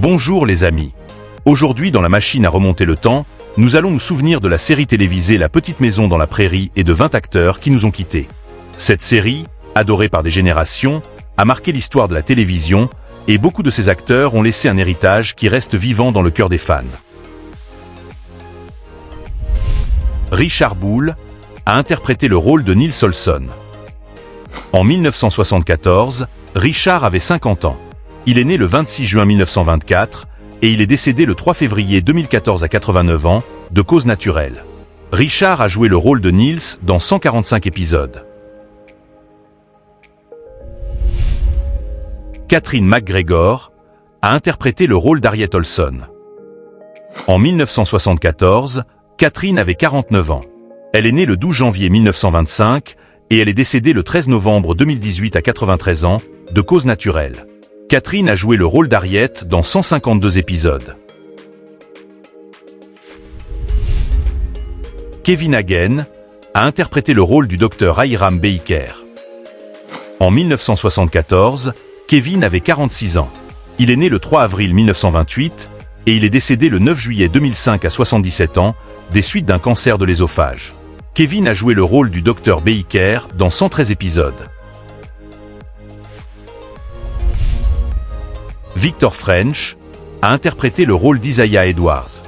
Bonjour les amis. Aujourd'hui dans la machine à remonter le temps, nous allons nous souvenir de la série télévisée La Petite Maison dans la Prairie et de 20 acteurs qui nous ont quittés. Cette série, adorée par des générations, a marqué l'histoire de la télévision et beaucoup de ces acteurs ont laissé un héritage qui reste vivant dans le cœur des fans. Richard Boole a interprété le rôle de Niels Olsson. En 1974, Richard avait 50 ans. Il est né le 26 juin 1924 et il est décédé le 3 février 2014 à 89 ans, de cause naturelle. Richard a joué le rôle de Niels dans 145 épisodes. Catherine McGregor a interprété le rôle d'Harriet Olson. En 1974, Catherine avait 49 ans. Elle est née le 12 janvier 1925 et elle est décédée le 13 novembre 2018 à 93 ans, de cause naturelle. Catherine a joué le rôle d'Harriet dans 152 épisodes. Kevin Hagen a interprété le rôle du docteur Hiram Baker. En 1974, Kevin avait 46 ans. Il est né le 3 avril 1928 et il est décédé le 9 juillet 2005 à 77 ans, des suites d'un cancer de l'œsophage. Kevin a joué le rôle du docteur Baker dans 113 épisodes. Victor French a interprété le rôle d'Isaiah Edwards.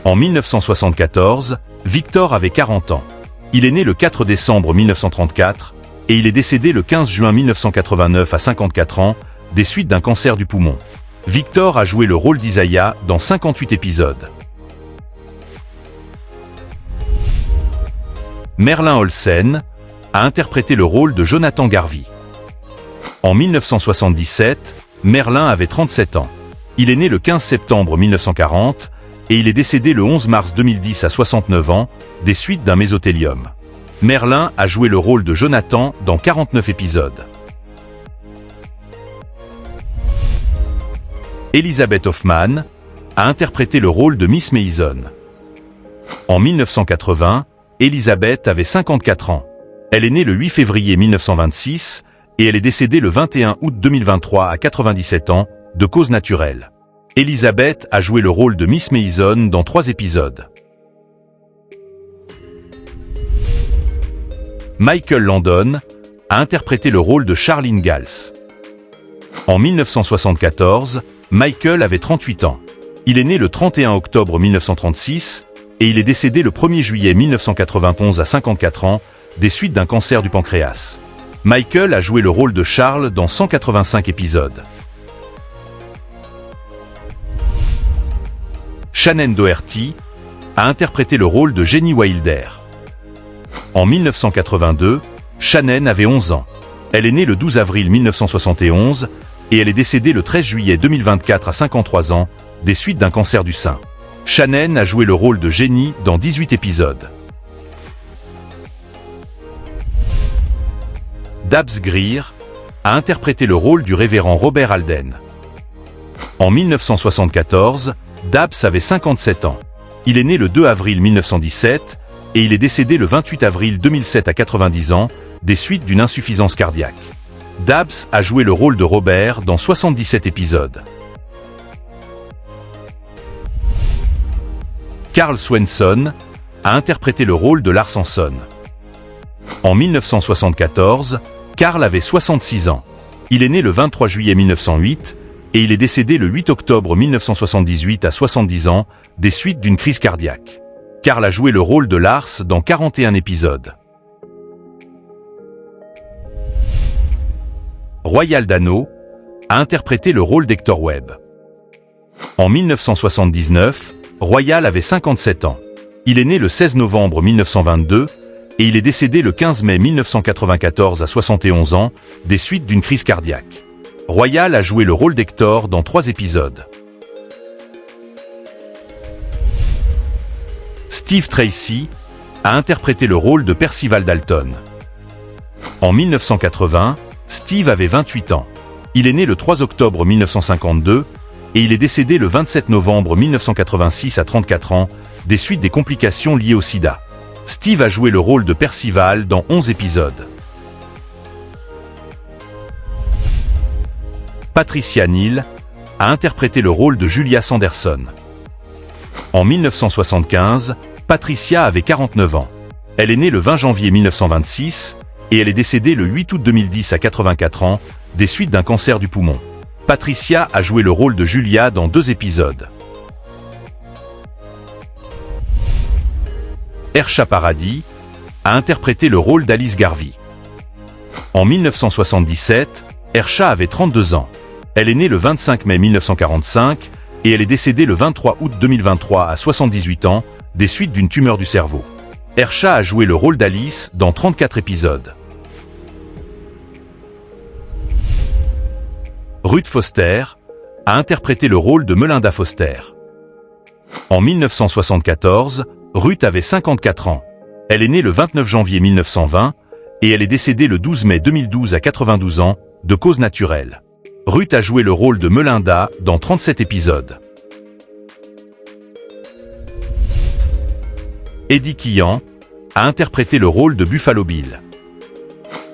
En 1974, Victor avait 40 ans. Il est né le 4 décembre 1934 et il est décédé le 15 juin 1989 à 54 ans, des suites d'un cancer du poumon. Victor a joué le rôle d'Isaiah dans 58 épisodes. Merlin Olsen a interprété le rôle de Jonathan Garvey. En 1977, Merlin avait 37 ans. Il est né le 15 septembre 1940 et il est décédé le 11 mars 2010 à 69 ans, des suites d'un mésothélium. Merlin a joué le rôle de Jonathan dans 49 épisodes. Elizabeth Hoffman a interprété le rôle de Miss Mason. En 1980, Elizabeth avait 54 ans. Elle est née le 8 février 1926 et elle est décédée le 21 août 2023 à 97 ans, de cause naturelle. Elizabeth a joué le rôle de Miss Mason dans 3 épisodes. Michael Landon a interprété le rôle de Charles Ingalls. En 1974, Michael avait 38 ans. Il est né le 31 octobre 1936 et il est décédé le 1er juillet 1991 à 54 ans, des suites d'un cancer du pancréas. Michael a joué le rôle de Charles dans 185 épisodes. Shannon Doherty a interprété le rôle de Jenny Wilder. En 1982, Shannon avait 11 ans. Elle est née le 12 avril 1971 et elle est décédée le 13 juillet 2024 à 53 ans, des suites d'un cancer du sein. Shannon a joué le rôle de Jenny dans 18 épisodes. Dabbs Greer a interprété le rôle du révérend Robert Alden. En 1974, Dabbs avait 57 ans. Il est né le 2 avril 1917 et il est décédé le 28 avril 2007 à 90 ans, des suites d'une insuffisance cardiaque. Dabbs a joué le rôle de Robert dans 77 épisodes. Karl Swenson a interprété le rôle de Lars Hanson. En 1974, Karl avait 66 ans. Il est né le 23 juillet 1908 et il est décédé le 8 octobre 1978 à 70 ans, des suites d'une crise cardiaque. Karl a joué le rôle de Lars dans 41 épisodes. Royal Dano a interprété le rôle d'Hector Webb. En 1979, Royal avait 57 ans. Il est né le 16 novembre 1922 et il est décédé le 15 mai 1994 à 71 ans, des suites d'une crise cardiaque. Royal a joué le rôle d'Hector dans 3 épisodes. Steve Tracy a interprété le rôle de Percival Dalton. En 1980, Steve avait 28 ans. Il est né le 3 octobre 1952 et il est décédé le 27 novembre 1986 à 34 ans, des suites des complications liées au sida. Steve a joué le rôle de Percival dans 11 épisodes. Patricia Neal a interprété le rôle de Julia Sanderson. En 1975, Patricia avait 49 ans. Elle est née le 20 janvier 1926 et elle est décédée le 8 août 2010 à 84 ans, des suites d'un cancer du poumon. Patricia a joué le rôle de Julia dans 2 épisodes. Ersha Paradis a interprété le rôle d'Alice Garvey. En 1977, Ersha avait 32 ans. Elle est née le 25 mai 1945 et elle est décédée le 23 août 2023 à 78 ans, des suites d'une tumeur du cerveau. Ersha a joué le rôle d'Alice dans 34 épisodes. Ruth Foster a interprété le rôle de Melinda Foster. En 1974, Ruth avait 54 ans. Elle est née le 29 janvier 1920 et elle est décédée le 12 mai 2012 à 92 ans, de cause naturelle. Ruth a joué le rôle de Melinda dans 37 épisodes. Eddie Killian a interprété le rôle de Buffalo Bill.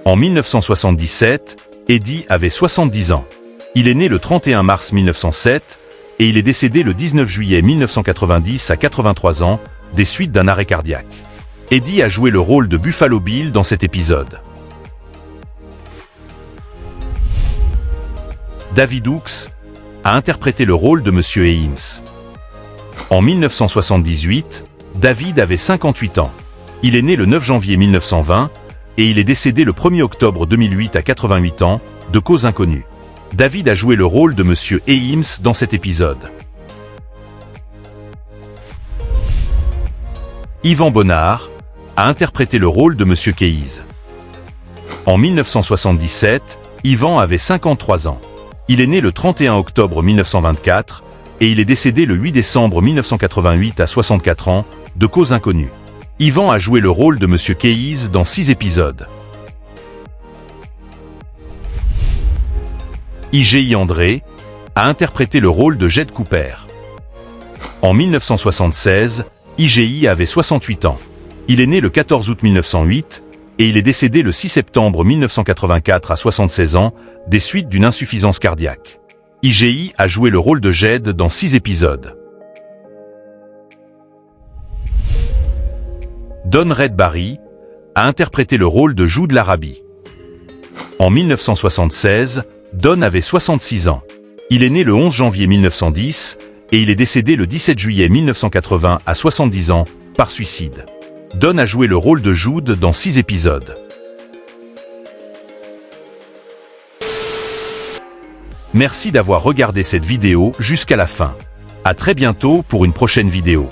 En 1977, Eddie avait 70 ans. Il est né le 31 mars 1907 et il est décédé le 19 juillet 1990 à 83 ans, des suites d'un arrêt cardiaque. Eddie a joué le rôle de Buffalo Bill dans cet épisode. David Hooks a interprété le rôle de Monsieur Ames. En 1978, David avait 58 ans. Il est né le 9 janvier 1920 et il est décédé le 1er octobre 2008 à 88 ans, de cause inconnue. David a joué le rôle de Monsieur Ames dans cet épisode. Yvan Bonnard a interprété le rôle de Monsieur Keyes. En 1977, Yvan avait 53 ans. Il est né le 31 octobre 1924 et il est décédé le 8 décembre 1988 à 64 ans, de cause inconnue. Yvan a joué le rôle de Monsieur Keyes dans 6 épisodes. I.G.I. André a interprété le rôle de Jed Cooper. En 1976, I.G.I. avait 68 ans. Il est né le 14 août 1908 et il est décédé le 6 septembre 1984 à 76 ans, des suites d'une insuffisance cardiaque. I.G.I. a joué le rôle de Jed dans 6 épisodes. Don Red Barry a interprété le rôle de Jude Larrabee. En 1976, Don avait 66 ans. Il est né le 11 janvier 1910 et il est décédé le 17 juillet 1980 à 70 ans, par suicide. Don a joué le rôle de Jude dans 6 épisodes. Merci d'avoir regardé cette vidéo jusqu'à la fin. À très bientôt pour une prochaine vidéo.